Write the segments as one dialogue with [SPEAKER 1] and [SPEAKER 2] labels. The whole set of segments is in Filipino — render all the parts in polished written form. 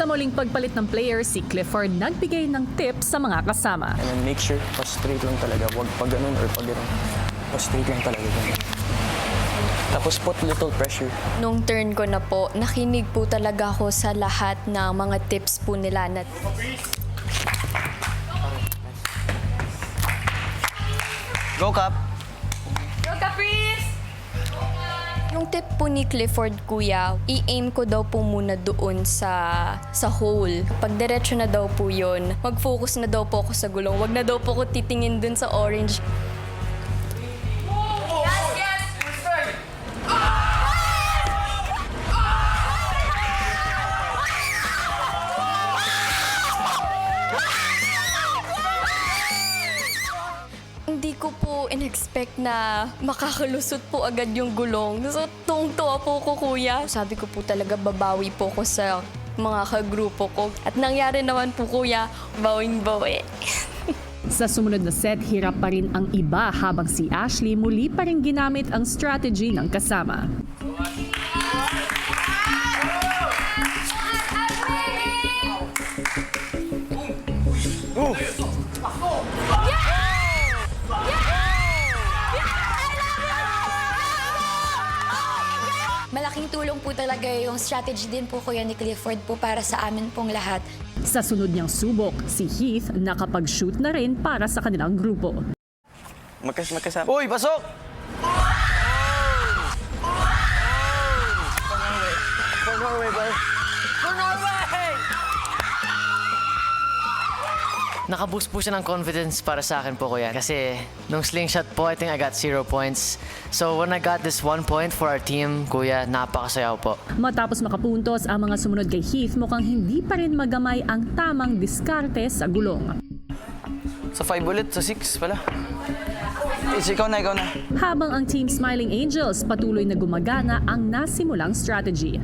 [SPEAKER 1] Sa muling pagpalit ng player, si Clifford nagbigay ng tips sa mga kasama.
[SPEAKER 2] And then make sure, pa-straight lang talaga. Huwag pa ganun or pa ganun. Pa-straight lang talaga. Ganun. Tapos put little pressure.
[SPEAKER 3] Nung turn ko na po, nakinig po talaga ako sa lahat ng mga tips po nila.
[SPEAKER 2] Go, Cap!
[SPEAKER 3] Yung tip po ni Clifford, kuya, i-aim ko daw po muna doon sa hole. Pag diretso na daw po yun, mag-focus na daw po ako sa gulong. Wag na daw po ako titingin dun sa orange. Hindi ko po in-expect na makakalusot po agad yung gulong. So, tuwang-tuwa po ko, kuya. Sabi ko po talaga, babawi po ko sa mga kagrupo ko. At nangyari naman po, kuya, bawing-bawi.
[SPEAKER 1] Sa sumunod na set, hirap pa rin ang iba habang si Ashley muli pa rin ginamit ang strategy ng kasama.
[SPEAKER 4] Malaking tulong po talaga yung strategy din po kuya ni Clifford po para sa amin pong lahat.
[SPEAKER 1] Sa sunod niyang subok, si Heath nakapag-shoot na rin para sa kanilang grupo.
[SPEAKER 2] Magkasama. Uy, pasok! For Norway, boy. For Norway!
[SPEAKER 5] Nakaboost po siya ng confidence para sa akin po, kuya. Kasi nung slingshot po, I think I got 0 points. So when I got this 1 point for our team, kuya, napakasayaw po.
[SPEAKER 1] Matapos makapuntos ang mga sumunod kay Heath, mukhang hindi pa rin magamay ang tamang diskarte sa gulong.
[SPEAKER 2] Sa 5 ulit, sa 6 pala. Ikaw na.
[SPEAKER 1] Habang ang Team Smiling Angels patuloy na gumagana ang nasimulang strategy.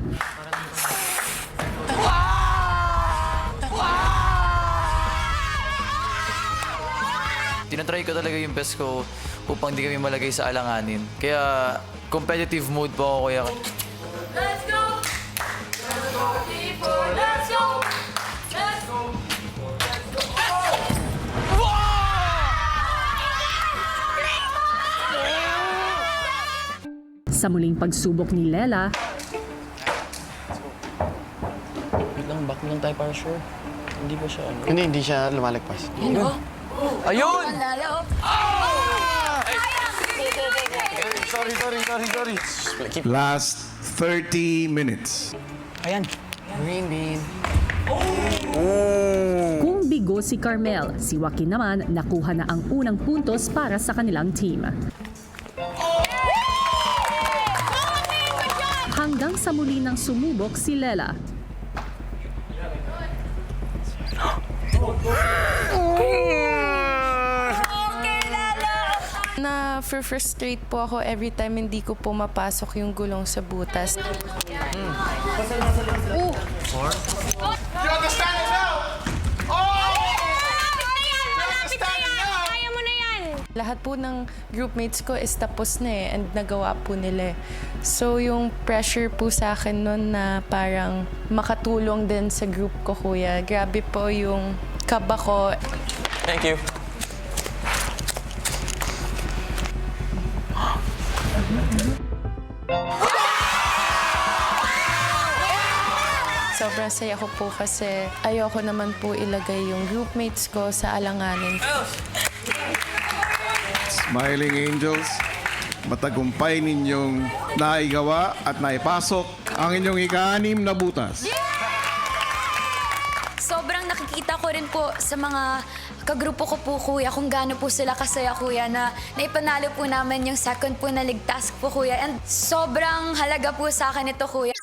[SPEAKER 6] Tinatry ko talaga yung best ko upang di kami malagay sa alanganin. Kaya competitive mode po ako, kuya.
[SPEAKER 3] Let's go! Let's go, Clifford! Let's go! Let's go!
[SPEAKER 1] Sa muling pagsubok ni Lela,
[SPEAKER 2] Wait lang, back lang tayo para sure. Hindi ba siya ano?
[SPEAKER 7] Hindi siya lumalagpas.
[SPEAKER 2] Ayun!
[SPEAKER 7] Sorry. Last 30 minutes.
[SPEAKER 2] Ayan. Green bean.
[SPEAKER 1] kung bigo si Carmel, si Joaquin naman nakuha na ang unang puntos para sa kanilang team. Hanggang sa muli nang sumubok si Lela.
[SPEAKER 8] Na-frustrate po ako every time hindi ko po mapasok yung gulong sa butas. Lahat po ng groupmates ko is tapos na and nagawa po nila So yung pressure po sa akin nun na parang makatulong din sa group ko, kuya. Grabe po yung kaba ko.
[SPEAKER 2] Thank you.
[SPEAKER 8] Sobrang saya ko po kasi ayoko naman po ilagay yung groupmates ko sa alanganin.
[SPEAKER 7] Smiling Angels, matagumpay ninyong naigawa at naipasok ang inyong ika-6 na butas.
[SPEAKER 4] Sobrang nakikita ko rin po sa mga kagrupo ko po kuya kung gaano po sila kasaya kuya na naipanalo po namin yung second po na ligtas po kuya. And sobrang halaga po sa akin ito kuya.